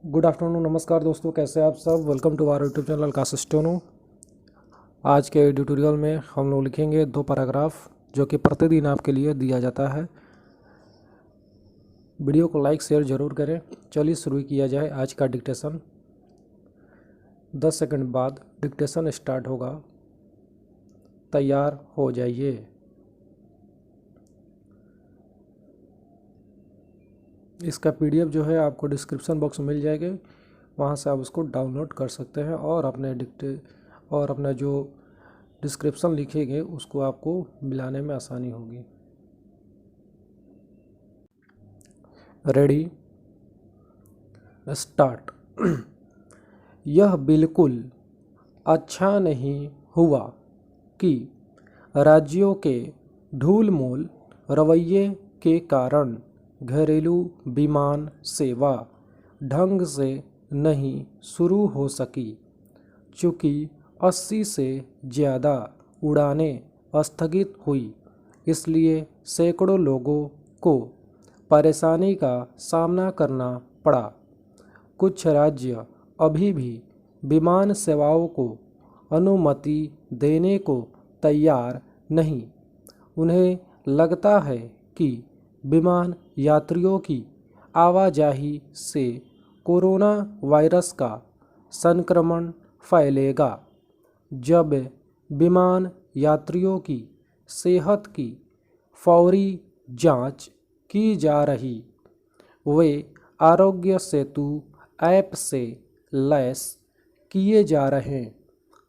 Good afternoon, नमस्कार दोस्तों, कैसे हैं आप सब। Welcome to our YouTube channel Akash स्टोनो। आज के एडिटोरियल में हम लोग लिखेंगे 2 पैराग्राफ जो कि प्रतिदिन आपके लिए दिया जाता है। वीडियो को लाइक शेयर ज़रूर करें। चलिए शुरू किया जाए आज का डिक्टेशन। 10 सेकंड बाद डिक्टेशन स्टार्ट होगा, तैयार हो जाइए। इसका पीडीएफ जो है आपको डिस्क्रिप्शन बॉक्स में मिल जाएगा, वहाँ से आप उसको डाउनलोड कर सकते हैं और अपना जो डिस्क्रिप्शन लिखेंगे उसको आपको मिलाने में आसानी होगी। Ready, start. यह बिल्कुल अच्छा नहीं हुआ कि राज्यों के ढूलमूल रवैये के कारण घरेलू विमान सेवा ढंग से नहीं शुरू हो सकी। चूँकि 80 से ज़्यादा उड़ानें स्थगित हुई, इसलिए सैकड़ों लोगों को परेशानी का सामना करना पड़ा। कुछ राज्य अभी भी विमान सेवाओं को अनुमति देने को तैयार नहीं। उन्हें लगता है कि विमान यात्रियों की आवाजाही से कोरोना वायरस का संक्रमण फैलेगा। जब विमान यात्रियों की सेहत की फौरी जांच की जा रही, वे आरोग्य सेतु ऐप से लैस किए जा रहे हैं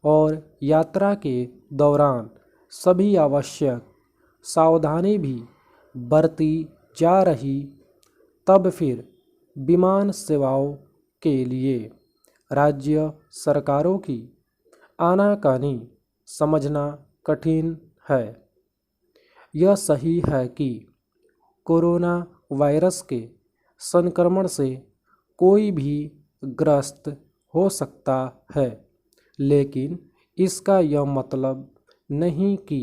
और यात्रा के दौरान सभी आवश्यक सावधानी भी बरती जा रही, तब फिर विमान सेवाओं के लिए राज्य सरकारों की आनाकानी समझना कठिन है। यह सही है कि कोरोना वायरस के संक्रमण से कोई भी ग्रस्त हो सकता है, लेकिन इसका यह मतलब नहीं कि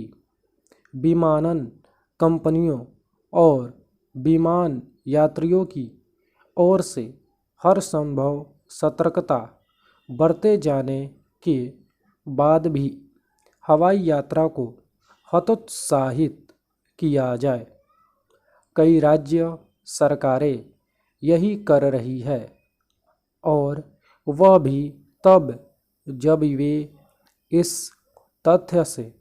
विमानन कंपनियों और विमान यात्रियों की ओर से हर संभव सतर्कता बरते जाने के बाद भी हवाई यात्रा को हतोत्साहित किया जाए। कई राज्य सरकारें यही कर रही है, और वह भी तब जब वे इस तथ्य से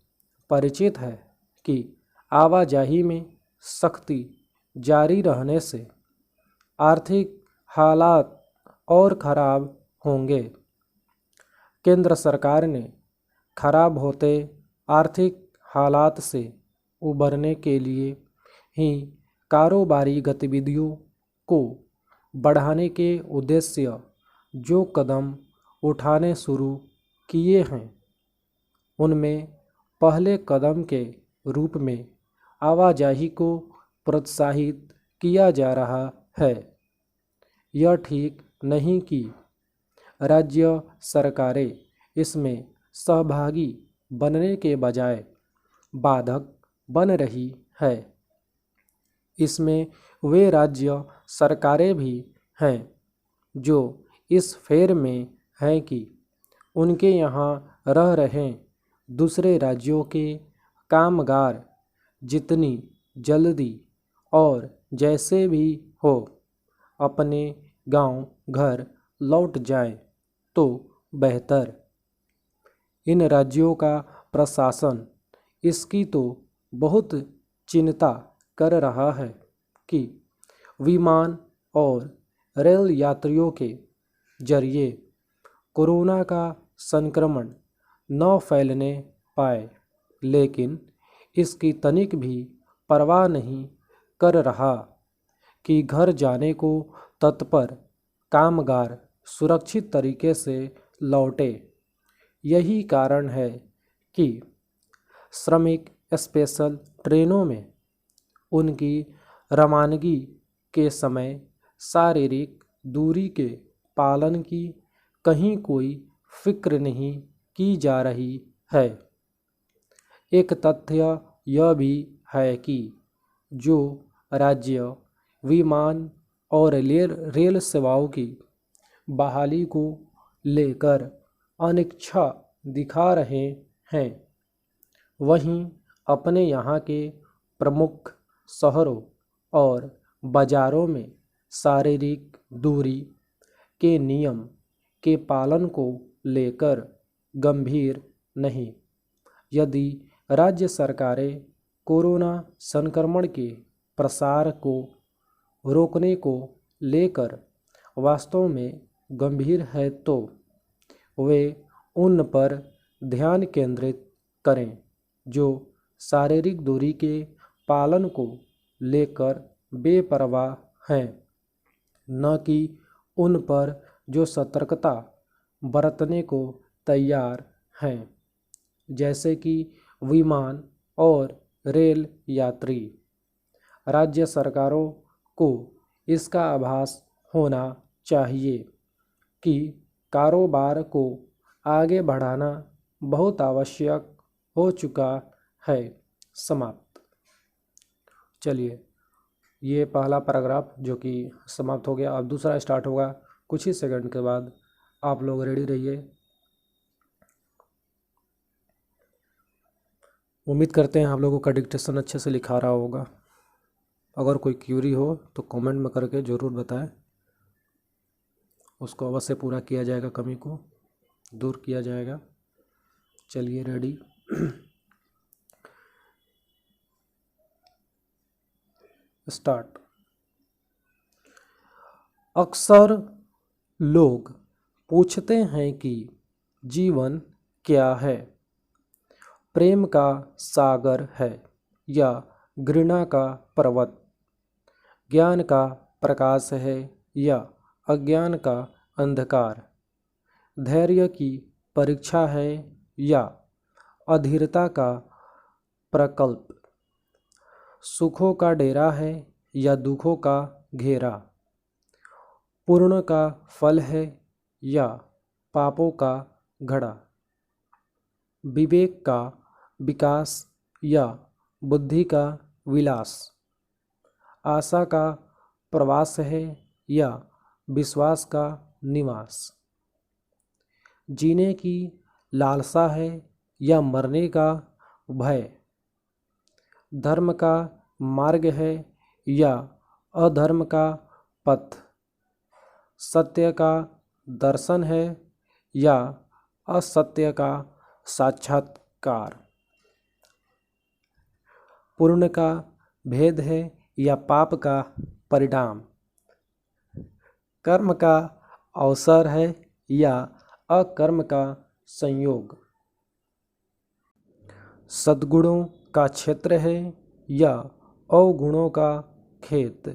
परिचित है कि आवाजाही में सख्ती जारी रहने से आर्थिक हालात और खराब होंगे। केंद्र सरकार ने खराब होते आर्थिक हालात से उबरने के लिए ही कारोबारी गतिविधियों को बढ़ाने के उद्देश्य जो कदम उठाने शुरू किए हैं, उनमें पहले कदम के रूप में आवाजाही को प्रोत्साहित किया जा रहा है। यह ठीक नहीं कि राज्य सरकारें इसमें सहभागी बनने के बजाय बाधक बन रही है। इसमें वे राज्य सरकारें भी हैं जो इस फेर में हैं कि उनके यहाँ रह रहे दूसरे राज्यों के कामगार जितनी जल्दी और जैसे भी हो अपने गांव घर लौट जाएं तो बेहतर। इन राज्यों का प्रशासन इसकी तो बहुत चिंता कर रहा है कि विमान और रेल यात्रियों के जरिए कोरोना का संक्रमण न फैलने पाए, लेकिन इसकी तनिक भी परवाह नहीं कर रहा कि घर जाने को तत्पर कामगार सुरक्षित तरीके से लौटे। यही कारण है कि श्रमिक स्पेशल ट्रेनों में उनकी रवानगी के समय शारीरिक दूरी के पालन की कहीं कोई फिक्र नहीं की जा रही है। एक तथ्य यह भी है कि जो राज्य विमान और रेल सेवाओं की बहाली को लेकर अनिच्छा दिखा रहे हैं। वहीं अपने यहाँ के प्रमुख शहरों और बाज़ारों में शारीरिक दूरी के नियम के पालन को लेकर गंभीर नहीं। यदि राज्य सरकारें कोरोना संक्रमण के प्रसार को रोकने को लेकर वास्तव में गंभीर है तो वे उन पर ध्यान केंद्रित करें जो शारीरिक दूरी के पालन को लेकर बेपरवाह हैं, न कि उन पर जो सतर्कता बरतने को तैयार हैं, जैसे कि विमान और रेल यात्री। राज्य सरकारों को इसका आभास होना चाहिए कि कारोबार को आगे बढ़ाना बहुत आवश्यक हो चुका है। समाप्त। चलिए, ये पहला पैराग्राफ जो कि समाप्त हो गया। अब दूसरा स्टार्ट होगा कुछ ही सेकंड के बाद। आप लोग रेडी रहिए। उम्मीद करते हैं आप लोगों का डिक्टेशन अच्छे से लिखा रहा होगा। अगर कोई क्यूरी हो तो कमेंट में करके ज़रूर बताएं, उसको अवश्य पूरा किया जाएगा, कमी को दूर किया जाएगा। चलिए रेडी। स्टार्ट। अक्सर लोग पूछते हैं कि जीवन क्या है, प्रेम का सागर है या घृणा का पर्वत, ज्ञान का प्रकाश है या अज्ञान का अंधकार, धैर्य की परीक्षा है या अधीरता का प्रकल्प, सुखों का डेरा है या दुखों का घेरा, पूर्ण का फल है या पापों का घड़ा, विवेक का विकास या बुद्धि का विलास, आशा का प्रवास है या विश्वास का निवास, जीने की लालसा है या मरने का भय, धर्म का मार्ग है या अधर्म का पथ, सत्य का दर्शन है या असत्य का साक्षात्कार, पुण्य का भेद है या पाप का परिणाम, कर्म का अवसर है या अकर्म का संयोग, सद्गुणों का क्षेत्र है या अवगुणों का खेत,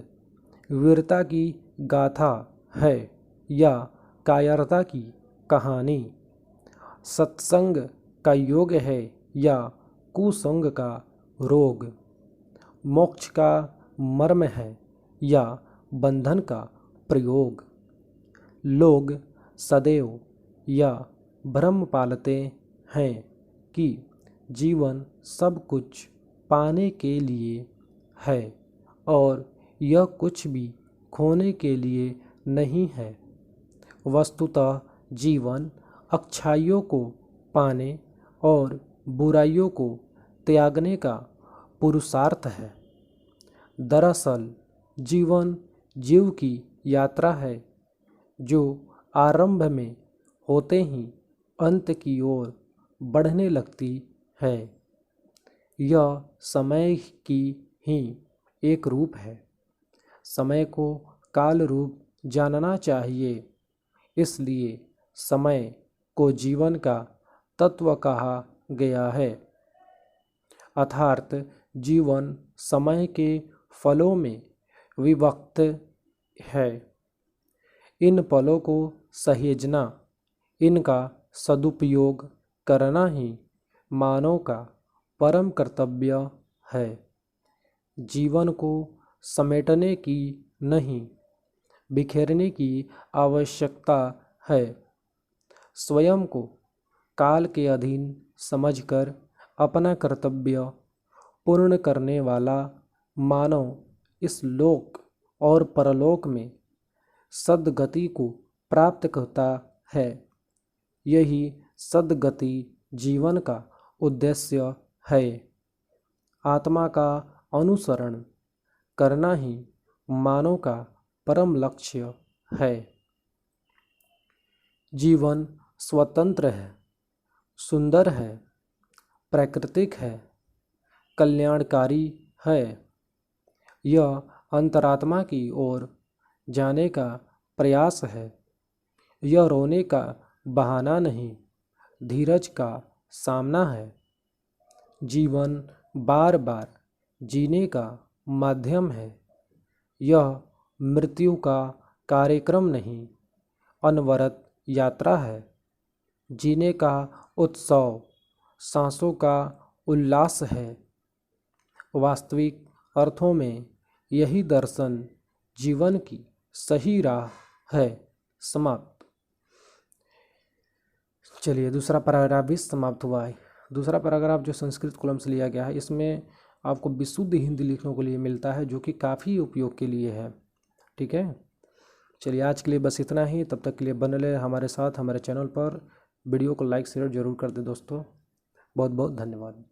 वीरता की गाथा है या कायरता की कहानी, सत्संग का योग है या कुसंग का रोग, मोक्ष का मर्म है या बंधन का प्रयोग, लोग सदैव या भ्रम पालते हैं कि जीवन सब कुछ पाने के लिए है और यह कुछ भी खोने के लिए नहीं है। वस्तुतः जीवन अच्छाइयों को पाने और बुराइयों को त्यागने का पुरुषार्थ है। दरअसल जीवन जीव की यात्रा है जो आरंभ में होते ही अंत की ओर बढ़ने लगती है। यह समय की ही एक रूप है। समय को काल रूप जानना चाहिए, इसलिए समय को जीवन का तत्व कहा गया है। अर्थात जीवन समय के फलों में विभक्त है। इन फलों को सहेजना, इनका सदुपयोग करना ही मानव का परम कर्तव्य है। जीवन को समेटने की नहीं, बिखेरने की आवश्यकता है। स्वयं को काल के अधीन समझकर अपना कर्तव्य पूर्ण करने वाला मानव इस लोक और परलोक में सद्गति को प्राप्त होता है। यही सद्गति जीवन का उद्देश्य है। आत्मा का अनुसरण करना ही मानव का परम लक्ष्य है। जीवन स्वतंत्र है, सुंदर है, प्राकृतिक है, कल्याणकारी है। यह अंतरात्मा की ओर जाने का प्रयास है। यह रोने का बहाना नहीं, धीरज का सामना है। जीवन बार बार जीने का माध्यम है। यह मृत्यु का कार्यक्रम नहीं, अनवरत यात्रा है। जीने का उत्सव, सांसों का उल्लास है। वास्तविक अर्थों में यही दर्शन जीवन की सही राह है। समाप्त। चलिए, दूसरा पैराग्राफ भी समाप्त हुआ है। दूसरा पैराग्राफ जो संस्कृत कॉलम से लिया गया है, इसमें आपको विशुद्ध हिंदी लिखने के लिए मिलता है, जो कि काफ़ी उपयोग के लिए है। ठीक है, चलिए आज के लिए बस इतना ही। तब तक के लिए बने रहे हमारे साथ, हमारे चैनल पर। वीडियो को लाइक शेयर जरूर कर दें दोस्तों। बहुत बहुत धन्यवाद।